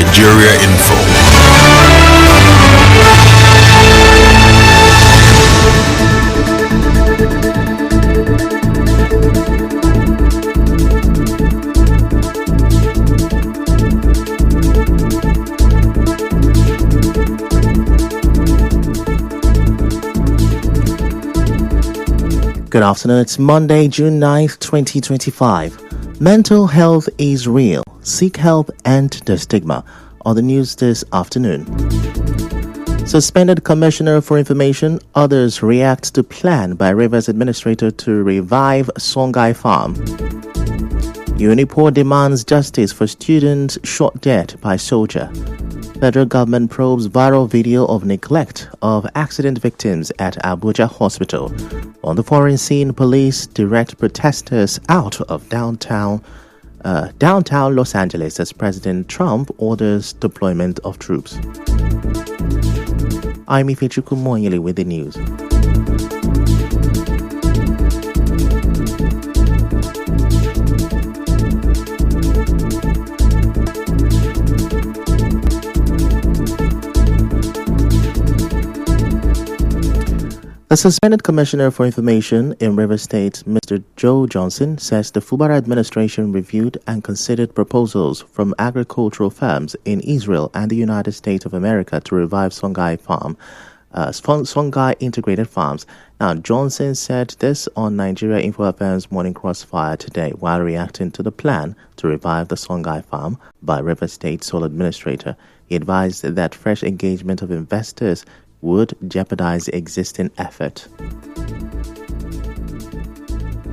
Nigeria Info. Good afternoon, it's Monday, June 9th, 2025. Mental health is real. Seek help, end the stigma. On the news this afternoon. Suspended Commissioner for Information, others react to plan by Rivers Administrator to revive Songhai Farm. Unipoor demands justice for students shot dead by soldier. Federal government probes viral video of neglect of accident victims at Abuja Hospital. On the foreign scene, police direct protesters out of downtown Los Angeles as President Trump orders deployment of troops. I'm Ifechukwu Monyele with the news. The suspended Commissioner for Information in Rivers State, Mr. Joe Johnson, says the Fubara administration reviewed and considered proposals from agricultural firms in Israel and the United States of America to revive Songhai Integrated Farms. Now, Johnson said this on Nigeria Info FM's Morning Crossfire today while reacting to the plan to revive the Songhai Farm by Rivers State sole administrator. He advised that fresh engagement of investors would jeopardize existing effort.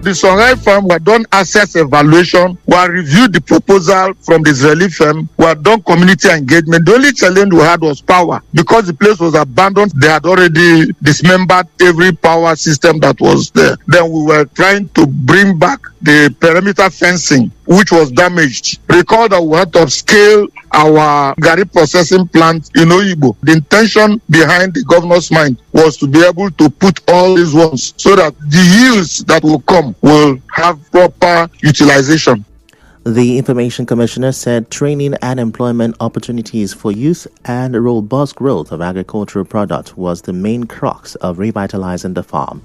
The Songhai Farm, we have done assess evaluation, we have reviewed the proposal from the Israeli firm, we have done community engagement. The only challenge we had was power. Because the place was abandoned, they had already dismembered every power system that was there. Then we were trying to bring back the perimeter fencing, which was damaged. Recall that we had to upscale our Gari processing plant in Oyibo. The intention behind the governor's mind was to be able to put all these ones so that the yields that will come will have proper utilization. The Information Commissioner said training and employment opportunities for youth and robust growth of agricultural products was the main crux of revitalizing the farm.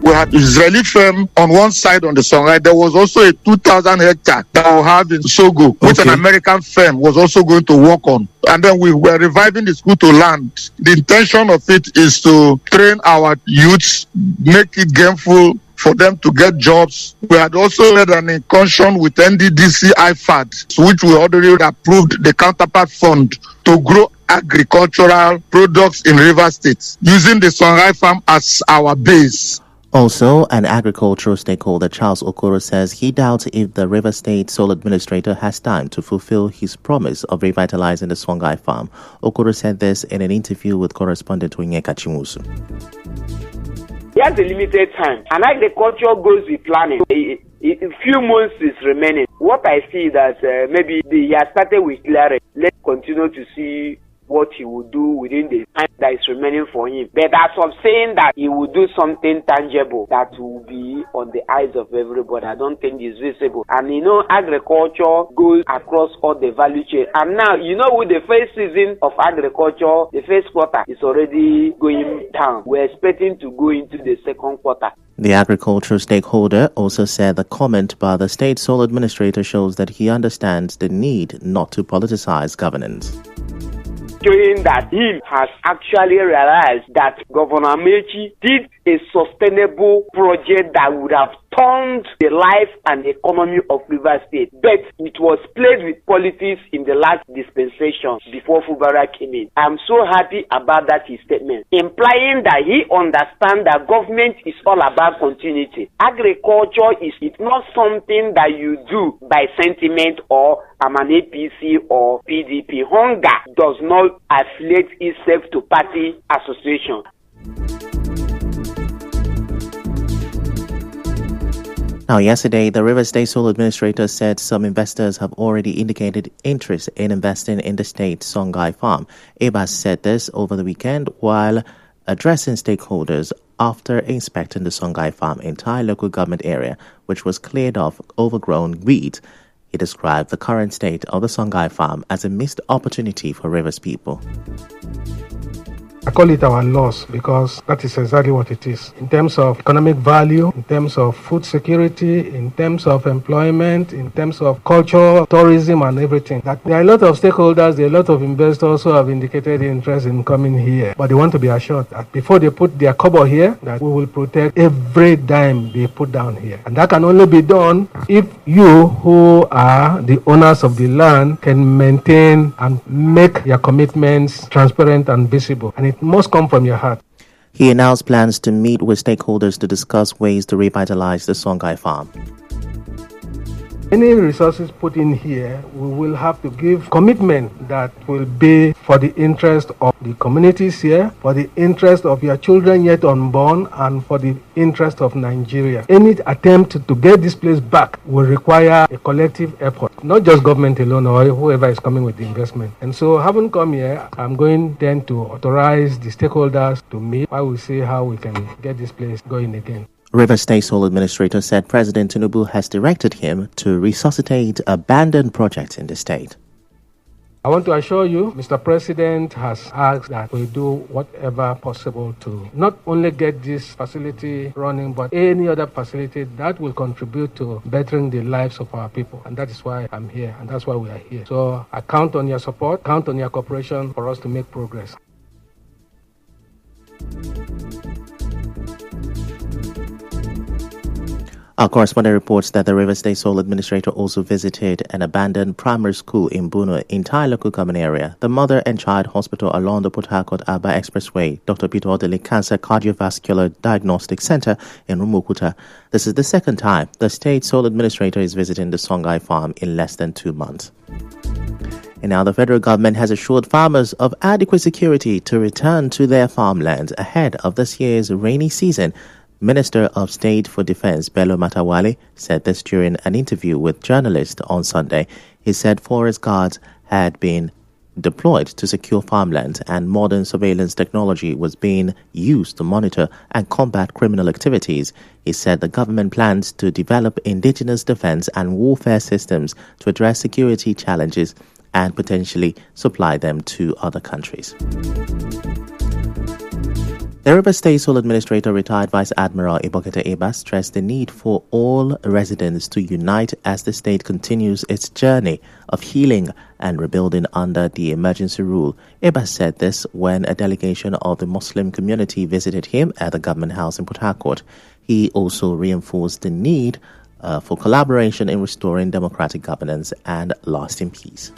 We had Israeli firm on one side on the Songhai. There was also a 2,000 hectare that we have in Sogo, which an American firm was also going to work on. And then we were reviving the school to land. The intention of it is to train our youths, make it gainful for them to get jobs. We had also had an incursion with NDDC IFAD, which we already approved the counterpart fund to grow agricultural products in River State, using the Songhai Farm as our base. Also, an agricultural stakeholder, Charles Okoro, says he doubts if the River State sole administrator has time to fulfill his promise of revitalizing the Songhai Farm. Okoro said this in an interview with correspondent Onyeka Chimusu. He has a limited time, and agriculture goes with planning. A few months is remaining. What I see that maybe he has started with clearing. Let's continue to see what he will do within the time that is remaining for him. But as of saying that he will do something tangible that will be on the eyes of everybody, I don't think it's visible. And agriculture goes across all the value chain. And now, with the first season of agriculture, the first quarter is already going down. We're expecting to go into the second quarter. The agricultural stakeholder also said the comment by the state sole administrator shows that he understands the need not to politicize governance. Showing that he has actually realized that Governor Amechi did a sustainable project that would have turned the life and economy of River State. But it was played with politics in the last dispensation before Fubara came in. I'm so happy about that his statement, implying that he understands that government is all about continuity. Agriculture is not something that you do by sentiment or I'm an APC or PDP. Hunger does not affiliate itself to party association. Now, yesterday, the Rivers State Sole Administrator said some investors have already indicated interest in investing in the state's Songhai Farm. Abbas said this over the weekend while addressing stakeholders after inspecting the Songhai Farm entire local government area, which was cleared of overgrown weeds. He described the current state of the Songhai Farm as a missed opportunity for Rivers people. I call it our loss because that is exactly what it is. In terms of economic value, in terms of food security, in terms of employment, in terms of culture, tourism and everything. That there are a lot of stakeholders, there are a lot of investors who have indicated interest in coming here. But they want to be assured that before they put their kobo here, that we will protect every dime they put down here. And that can only be done if you who are the owners of the land can maintain and make your commitments transparent and visible. And it must come from your heart. He announced plans to meet with stakeholders to discuss ways to revitalize the Songhai Farm. Any resources put in here, we will have to give commitment that will be for the interest of the communities here, for the interest of your children yet unborn, and for the interest of Nigeria. Any attempt to get this place back will require a collective effort, not just government alone or whoever is coming with the investment. And so, having come here, I'm going then to authorize the stakeholders to meet while we see how we can get this place going again. Rivers State Sole Administrator said President Tinubu has directed him to resuscitate abandoned projects in the state. I want to assure you, Mr. President has asked that we do whatever possible to not only get this facility running, but any other facility that will contribute to bettering the lives of our people. And that is why I'm here, and that's why we are here. So I count on your support, count on your cooperation for us to make progress. Our correspondent reports that the Rivers State Sole Administrator also visited an abandoned primary school in Bunu, entire local government area, the Mother and Child Hospital along the Port Harcourt-Aba Expressway, Dr. Peter Odili Cancer Cardiovascular Diagnostic Center in Rumukuta. This is the second time the State Sole Administrator is visiting the Songhai Farm in less than 2 months. And now the federal government has assured farmers of adequate security to return to their farmlands ahead of this year's rainy season. Minister of State for Defense Bello Matawalle said this during an interview with journalists on Sunday. He said forest guards had been deployed to secure farmland and modern surveillance technology was being used to monitor and combat criminal activities. He said the government plans to develop indigenous defense and warfare systems to address security challenges and potentially supply them to other countries. The Rivers State Sole Administrator, retired Vice Admiral Ibokete Eba, stressed the need for all residents to unite as the state continues its journey of healing and rebuilding under the emergency rule. Eba said this when a delegation of the Muslim community visited him at the government house in Port Harcourt. He also reinforced the need for collaboration in restoring democratic governance and lasting peace.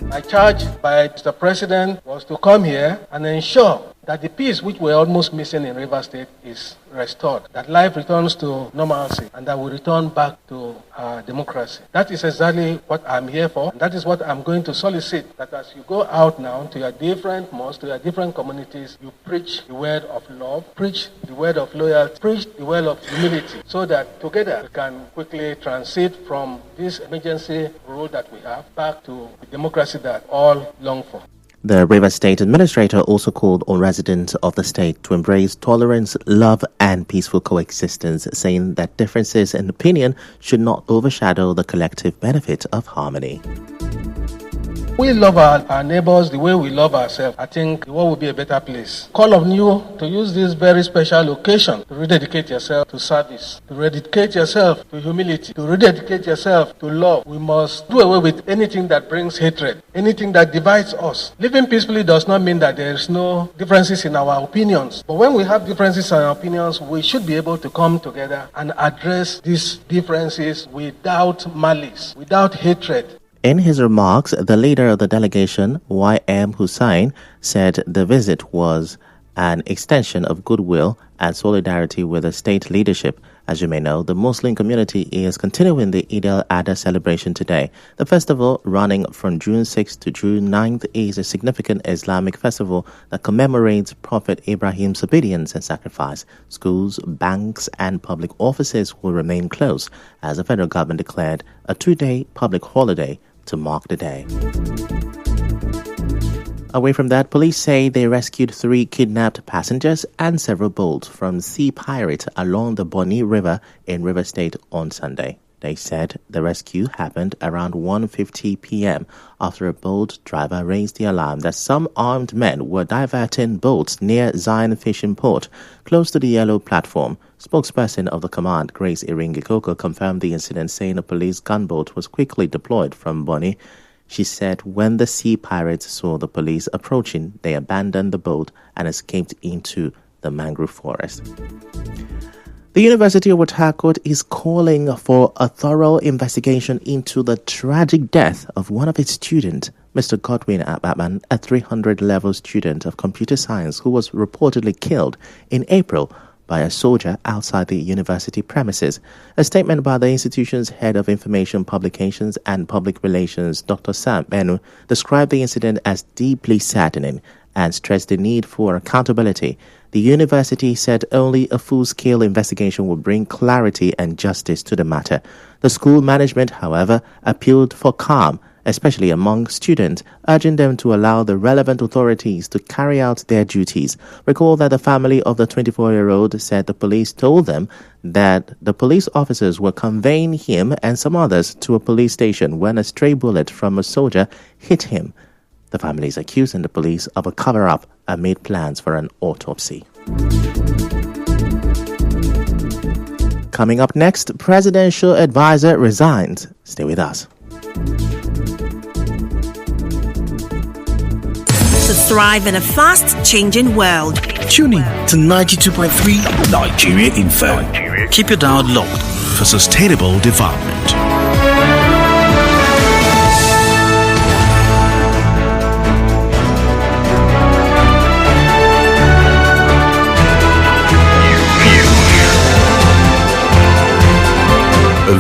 My charge by Mr. President was to come here and ensure that the peace which we're almost missing in Rivers State is restored, that life returns to normalcy, and that we return back to democracy. That is exactly what I'm here for, and that is what I'm going to solicit, that as you go out now to your different mosques, to your different communities, you preach the word of love, preach the word of loyalty, preach the word of humility, so that together we can quickly transit from this emergency rule that we have back to the democracy that all long for. The Rivers State Administrator also called on residents of the state to embrace tolerance, love, and peaceful coexistence, saying that differences in opinion should not overshadow the collective benefit of harmony. We love our neighbors the way we love ourselves. I think the world will be a better place. Call on you to use this very special occasion to rededicate yourself to service, to rededicate yourself to humility, to rededicate yourself to love. We must do away with anything that brings hatred, anything that divides us. Living peacefully does not mean that there is no differences in our opinions. But when we have differences in our opinions, we should be able to come together and address these differences without malice, without hatred. In his remarks, the leader of the delegation, Y.M. Hussain, said the visit was an extension of goodwill and solidarity with the state leadership. As you may know, the Muslim community is continuing the Eid al-Adha celebration today. The festival, running from June 6th to June 9th, is a significant Islamic festival that commemorates Prophet Ibrahim's obedience and sacrifice. Schools, banks, and public offices will remain closed as the federal government declared a 2-day public holiday to mark the day. Away from that, police say they rescued 3 kidnapped passengers and several boats from sea pirates along the Bonny River in Rivers State on Sunday. They said the rescue happened around 1:50 p.m. after a boat driver raised the alarm that some armed men were diverting boats near Zion Fishing Port, close to the yellow platform. Spokesperson of the command, Grace Iringikoko, confirmed the incident, saying a police gunboat was quickly deployed from Bonny. She said when the sea pirates saw the police approaching, they abandoned the boat and escaped into the mangrove forest. The University of Port Harcourt is calling for a thorough investigation into the tragic death of one of its students, Mr. Godwin Ababman, a 300-level student of computer science who was reportedly killed in April by a soldier outside the university premises. A statement by the institution's head of information publications and public relations, Dr. Sam Benu, described the incident as deeply saddening and stressed the need for accountability. The university said only a full-scale investigation will bring clarity and justice to the matter. The school management, however, appealed for calm, especially among students, urging them to allow the relevant authorities to carry out their duties. Recall that the family of the 24-year-old said the police told them that the police officers were conveying him and some others to a police station when a stray bullet from a soldier hit him. The family is accusing the police of a cover-up amid plans for an autopsy. Coming up next, presidential advisor resigns. Stay with us. To thrive in a fast-changing world. Tune in to 92.3 Nigeria Info. Keep your dial locked for sustainable development.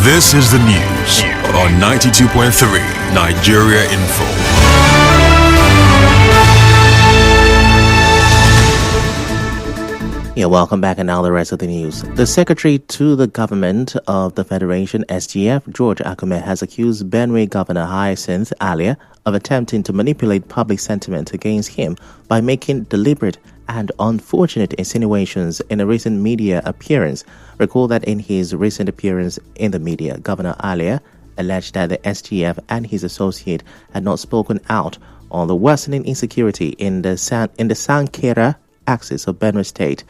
This is the news on 92.3 Nigeria Info. Yeah, welcome back, and now the rest of the news. The Secretary to the Government of the Federation, SGF, George Akume, has accused Benue Governor Hyacinth Alia of attempting to manipulate public sentiment against him by making deliberate and unfortunate insinuations in a recent media appearance. Recall that in his recent appearance in the media, Governor Alia alleged that the SGF and his associate had not spoken out on the worsening insecurity in the Sankera axis of Benue State.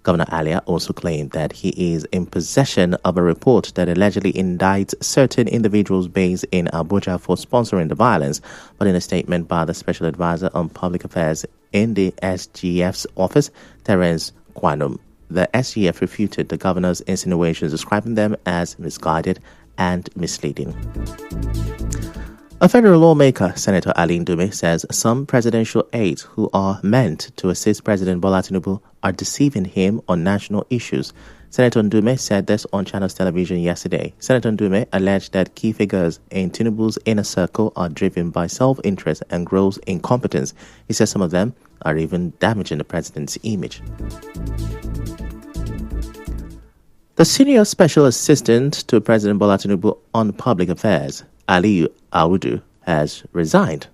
Governor Alia also claimed that he is in possession of a report that allegedly indicts certain individuals based in Abuja for sponsoring the violence. But in a statement by the Special Advisor on Public Affairs in the SGF's office, Terence Kwanum, the SGF refuted the governor's insinuations, describing them as misguided and misleading. A federal lawmaker, Senator Ali Ndume, says some presidential aides who are meant to assist President Bola Tinubu are deceiving him on national issues. Senator Ndume said this on Channels Television yesterday. Senator Ndume alleged that key figures in Tinubu's inner circle are driven by self-interest and gross incompetence. He says some of them are even damaging the president's image. The senior special assistant to President Bola Tinubu on public affairs, Aliyu Audu, has resigned.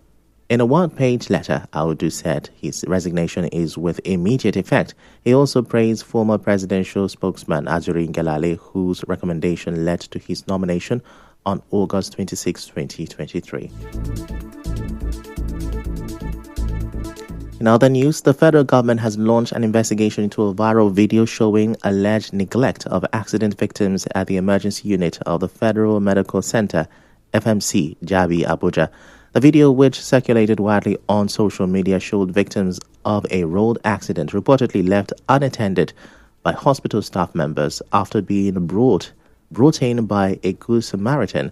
In a one-page letter, Audu said his resignation is with immediate effect. He also praised former presidential spokesman Azuri Ngelale, whose recommendation led to his nomination on August 26, 2023. In other news, the federal government has launched an investigation into a viral video showing alleged neglect of accident victims at the emergency unit of the Federal Medical Center, FMC, Jabi, Abuja. The video, which circulated widely on social media, showed victims of a road accident reportedly left unattended by hospital staff members after being brought in by a Good Samaritan.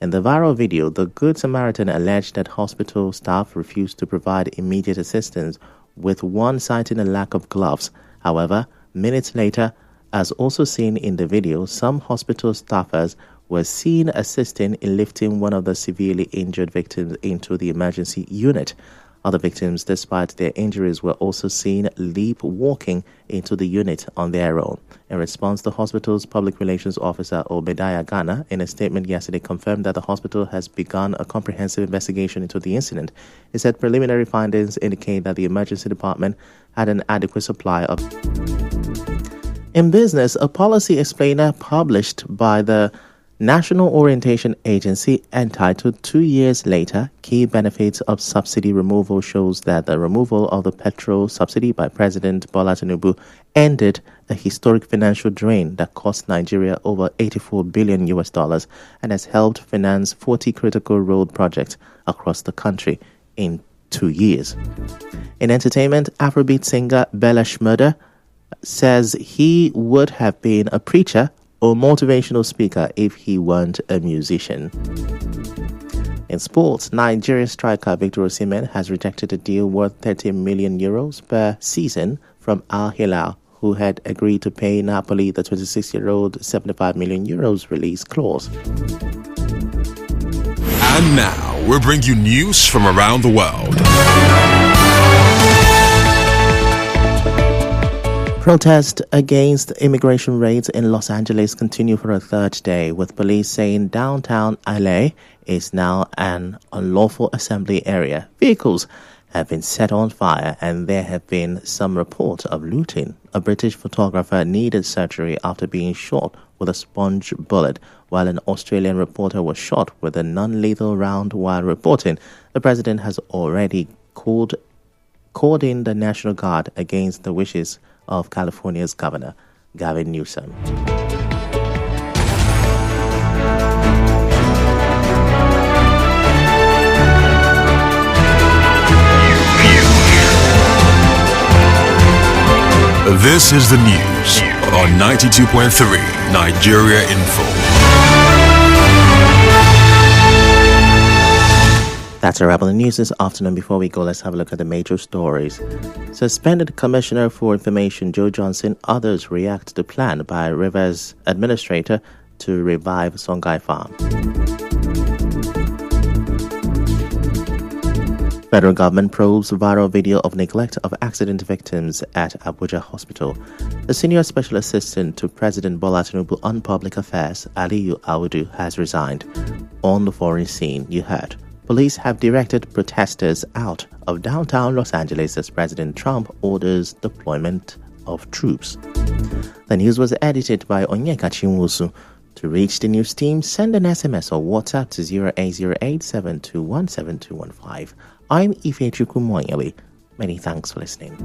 In the viral video, the Good Samaritan alleged that hospital staff refused to provide immediate assistance, with one citing a lack of gloves. However, minutes later, as also seen in the video, some hospital staffers were seen assisting in lifting one of the severely injured victims into the emergency unit. Other victims, despite their injuries, were also seen leap walking into the unit on their own. In response, the hospital's public relations officer, Obadiah Ghana, in a statement yesterday confirmed that the hospital has begun a comprehensive investigation into the incident. He said preliminary findings indicate that the emergency department had an adequate supply of... In business, a policy explainer published by the National Orientation Agency entitled 2 Years Later, Key Benefits of Subsidy Removal shows that the removal of the petrol subsidy by President Bola Tinubu ended a historic financial drain that cost Nigeria over $84 billion and has helped finance 40 critical road projects across the country in 2 years. In entertainment, Afrobeat singer Bella Shmurda says he would have been a preacher or motivational speaker if he weren't a musician. In sports, Nigeria striker Victor Osimhen has rejected a deal worth €30 million per season from Al Hilal, who had agreed to pay Napoli the 26-year-old €75 million release clause. And now, we bring you news from around the world. Protests against immigration raids in Los Angeles continue for a third day, with police saying downtown LA is now an unlawful assembly area. Vehicles have been set on fire and there have been some reports of looting. A British photographer needed surgery after being shot with a sponge bullet, while an Australian reporter was shot with a non-lethal round while reporting. The president has already called in the National Guard against the wishes of California's Governor Gavin Newsom. This is the news on 92.3 Nigeria Info. That's a wrap on the news this afternoon. Before we go, let's have a look at the major stories. Suspended Commissioner for Information Joe Johnson, others react to plan by Rivers Administrator to revive Songhai Farm. Federal government probes viral video of neglect of accident victims at Abuja Hospital. The senior special assistant to President Bola Tinubu on public affairs, Aliyu Audu, has resigned. On the foreign scene, you heard police have directed protesters out of downtown Los Angeles as President Trump orders deployment of troops. The news was edited by Onyeka Chinwusu. To reach the news team, send an SMS or WhatsApp to 0808-721-7215. I'm Ifechukwu Moyeli. Many thanks for listening.